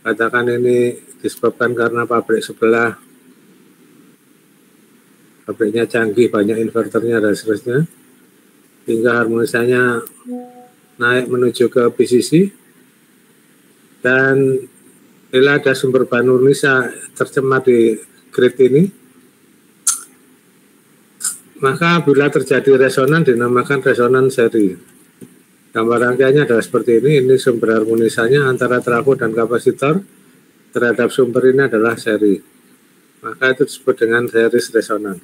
S1: katakan ini disebabkan karena pabrik sebelah, pabriknya canggih, banyak inverternya dan seterusnya, hingga harmonisanya naik menuju ke PCC, dan bila ada sumber harmonisa tercemar di grid ini, maka bila terjadi resonan dinamakan resonan seri. Gambar rangkaiannya adalah seperti ini sumber harmonisanya antara trafo dan kapasitor terhadap sumber ini adalah seri. Maka itu disebut dengan series resonan.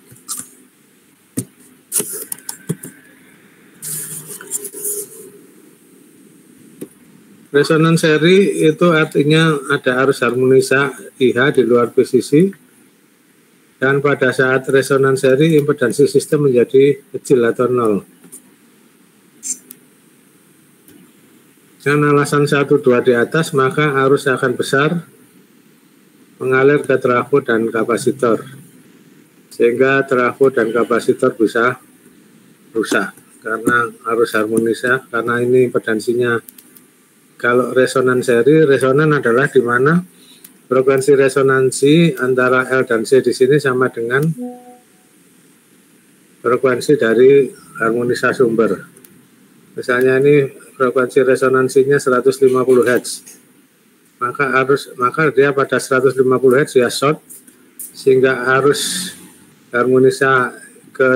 S1: Resonan seri itu artinya ada arus harmonisa IH di luar PCC, dan pada saat resonan seri impedansi sistem menjadi kecil atau 0. Dengan alasan 1, 2 di atas, maka arus akan besar mengalir ke trafo dan kapasitor, sehingga trafo dan kapasitor bisa rusak karena arus harmonisa, karena ini impedansinya. Kalau resonan seri, resonan adalah di mana frekuensi resonansi antara L dan C di sini sama dengan frekuensi dari harmonisa sumber. Misalnya ini frekuensi resonansinya 150 Hz. Maka dia pada 150 Hz ya short, sehingga arus harmonisa ke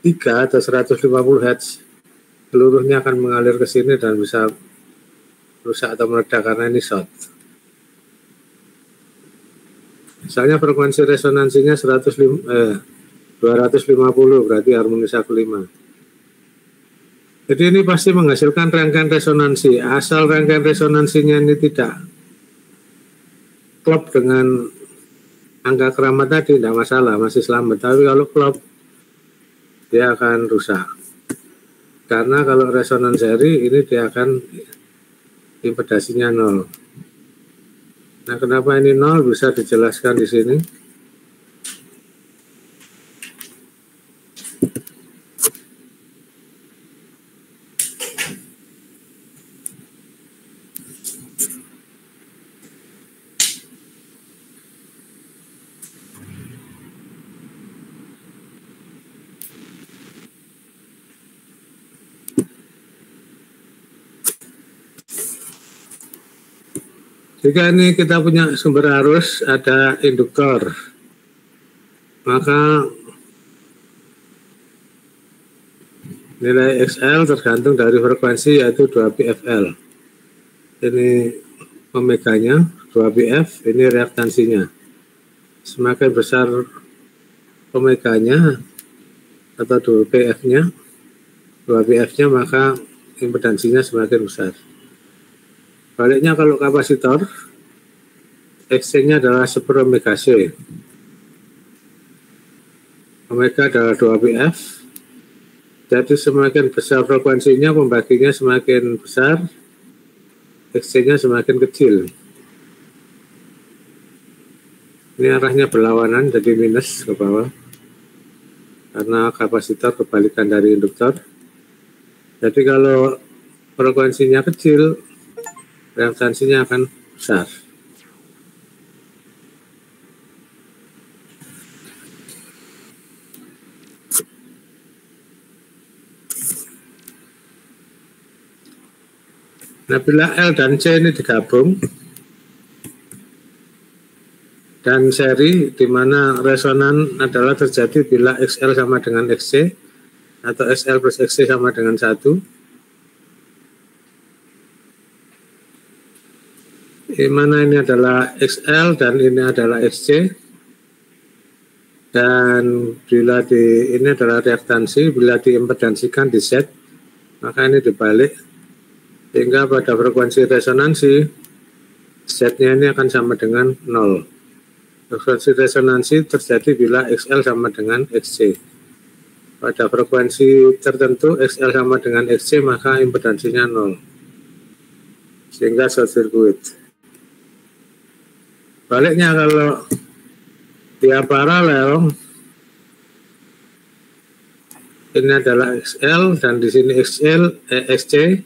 S1: 3 atau 150 Hz seluruhnya akan mengalir ke sini dan bisa rusak atau meledak karena ini short. Misalnya frekuensi resonansinya 250, berarti harmonisa kelima. Jadi ini pasti menghasilkan rangkaian resonansi. Asal rangkaian resonansinya ini tidak klop dengan angka keramat tadi, tidak masalah, masih selamat. Tapi kalau klop, dia akan rusak. Karena kalau resonan seri ini dia akan impedasinya 0. Nah, kenapa ini 0 bisa dijelaskan di sini. Jika ini kita punya sumber arus, ada induktor, maka nilai XL tergantung dari frekuensi, yaitu 2πfL. Ini omeganya, 2πf, ini reaktansinya. Semakin besar omeganya atau 2πf-nya, maka impedansinya semakin besar. Baliknya kalau kapasitor, XC-nya adalah 1 omega C. Omega adalah 2πf. Jadi semakin besar frekuensinya, pembaginya semakin besar, XC-nya semakin kecil. Ini arahnya berlawanan, jadi minus ke bawah. Karena kapasitor kebalikan dari induktor. Jadi kalau frekuensinya kecil, reaktansinya akan besar. Nah, bila L dan C ini digabung dan seri, di mana resonan adalah terjadi bila XL sama dengan XC atau XL plus XC sama dengan 1. Di mana ini adalah XL dan ini adalah XC, dan bila ini adalah reaktansi, bila diimpedansikan di Z, maka ini dibalik, sehingga pada frekuensi resonansi Z-nya ini akan sama dengan 0. Frekuensi resonansi terjadi bila XL sama dengan XC. Pada frekuensi tertentu XL sama dengan XC, maka impedansinya 0, sehingga short circuit. Baliknya kalau dia paralel, ini adalah XL dan di sini XC,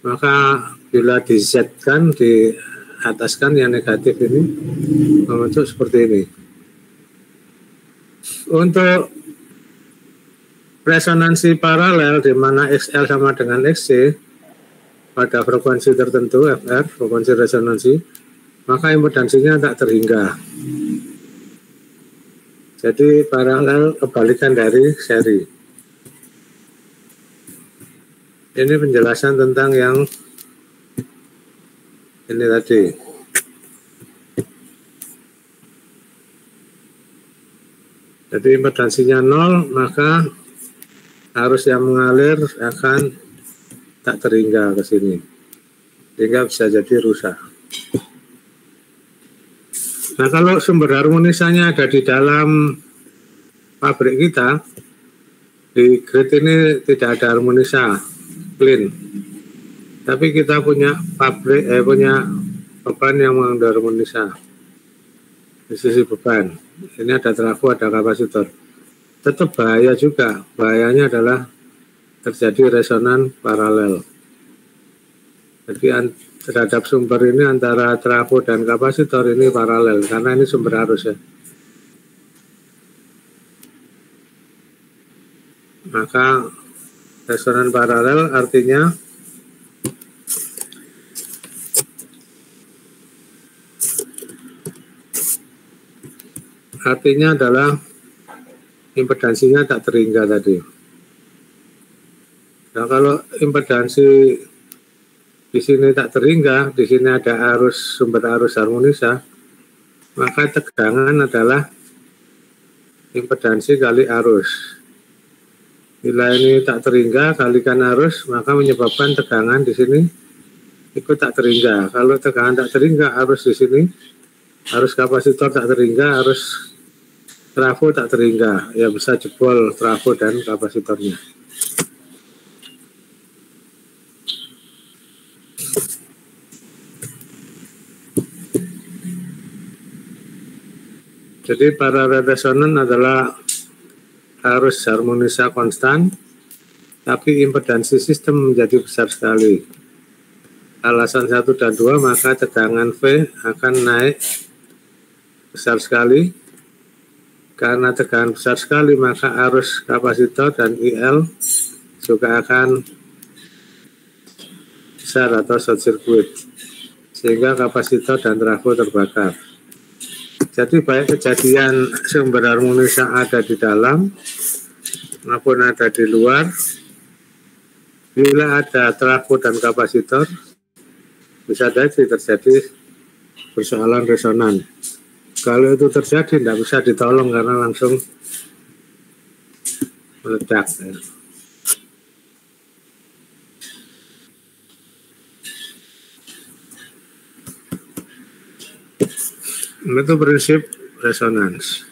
S1: maka bila di Z kan, di ataskan yang negatif ini membentuk seperti ini. Untuk resonansi paralel di mana XL sama dengan XC pada frekuensi tertentu, FR, frekuensi resonansi, maka impedansinya tak terhingga. Jadi paralel kebalikan dari seri. Ini penjelasan tentang yang ini tadi. Jadi impedansinya 0, maka arus yang mengalir akan tak terhingga ke sini, sehingga bisa jadi rusak. Nah, kalau sumber harmonisanya ada di dalam pabrik kita, di grid ini tidak ada harmonisa, clean. Tapi kita punya pabrik, punya beban yang mengandung harmonisa di sisi beban. Ini ada trafo, ada kapasitor. Tetap bahaya juga. Bahayanya adalah terjadi resonan paralel. Jadi terhadap sumber ini antara trafo dan kapasitor ini paralel, karena ini sumber arus ya. Maka resonan paralel artinya adalah impedansinya tak terhingga tadi. Nah, kalau impedansi di sini tak terhingga, di sini ada arus, sumber arus harmonisa, maka tegangan adalah impedansi kali arus. Bila ini tak terhingga kalikan arus, maka menyebabkan tegangan di sini ikut tak terhingga. Kalau tegangan tak terhingga, arus di sini, arus kapasitor tak terhingga, arus trafo tak terhingga, ya bisa jebol trafo dan kapasitornya. Jadi paralel resonan adalah arus harmonisa konstan, tapi impedansi sistem menjadi besar sekali. Alasan 1 dan 2, maka tegangan V akan naik besar sekali. Karena tegangan besar sekali, maka arus kapasitor dan IL juga akan besar atau short circuit. sehingga kapasitor dan trafo terbakar. Jadi baik kejadian sumber harmonisa ada di dalam maupun ada di luar, bila ada trafo dan kapasitor, bisa jadi terjadi persoalan resonan. Kalau itu terjadi, tidak bisa ditolong karena langsung meledak. Itu prinsip resonans.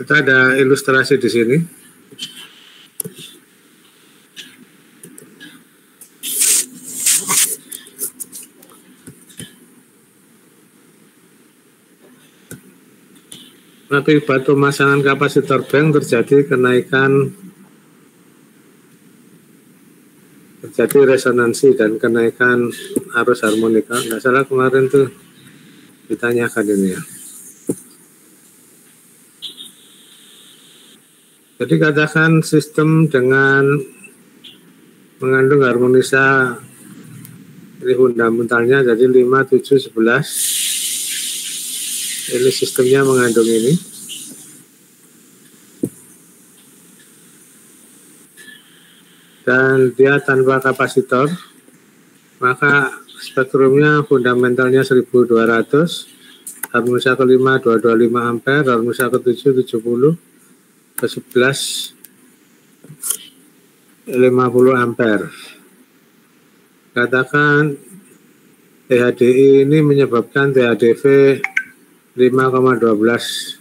S1: Kita ada ilustrasi di sini. Akibat pemasangan kapasitor bank terjadi kenaikan, terjadi resonansi dan kenaikan arus harmonika. Nggak salah kemarin tuh ditanyakan ini ya. Jadi katakan sistem dengan mengandung harmonisa, ini fundamentalnya jadi 5, 7, 11. Ini sistemnya mengandung ini. Dan dia tanpa kapasitor, maka spektrumnya fundamentalnya 1200, harmonisa ke-5 225 ampere, harmonisa ke-7 70, ke-11 50 ampere. Katakan THDI ini menyebabkan THDV 5,12%.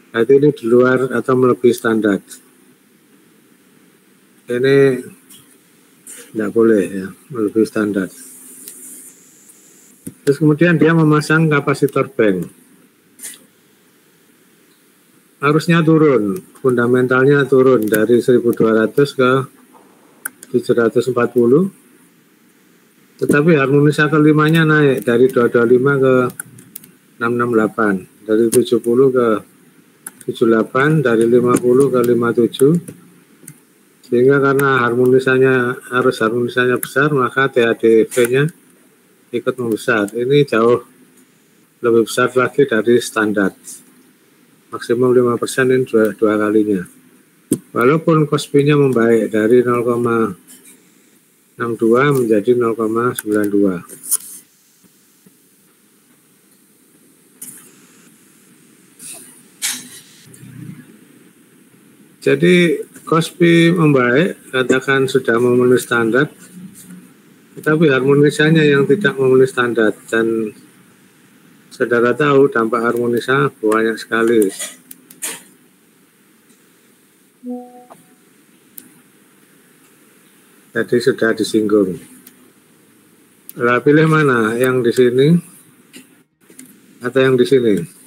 S1: Berarti ini di luar atau melebihi standar. Ini tidak boleh ya, melebihi standar. Terus kemudian dia memasang kapasitor bank. Harusnya turun, fundamentalnya turun dari 1200 ke 740. Tetapi harmonisa ke-5-nya naik dari 225 ke 668, dari 70 ke 78, dari 50 ke 57. Sehingga karena arus harmonisanya besar, maka THDV-nya ikut membesar. Ini jauh lebih besar lagi dari standar. Maksimum 5% ini dua kalinya. Walaupun Kospi-nya membaik dari 0,62 menjadi 0,92. Jadi Kospi membaik, katakan sudah memenuhi standar, tetapi harmonisanya yang tidak memenuhi standar. Dan saudara tahu dampak harmonisa banyak sekali. Jadi sudah disinggung. Lah pilih mana? Yang di sini atau yang di sini?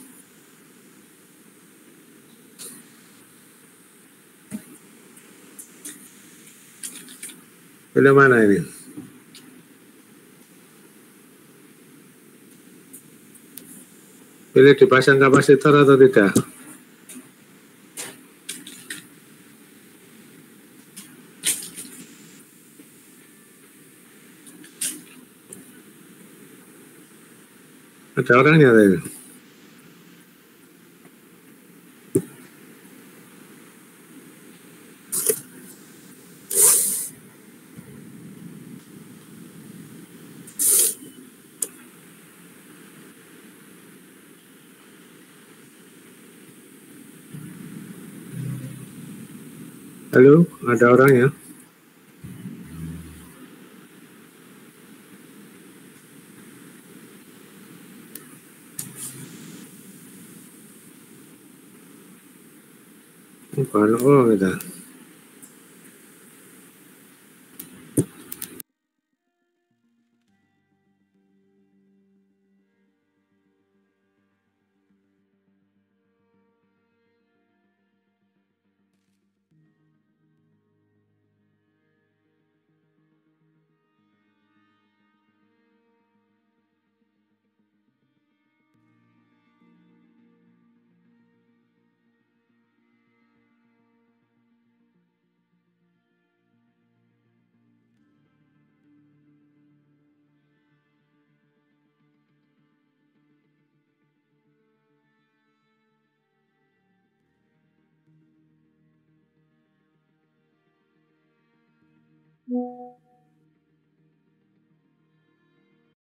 S1: Pilih mana ini? Pilih dipasang kapasitor atau tidak? Ada orangnya tadi. Halo, ada orangnya? Bukan, oh kita.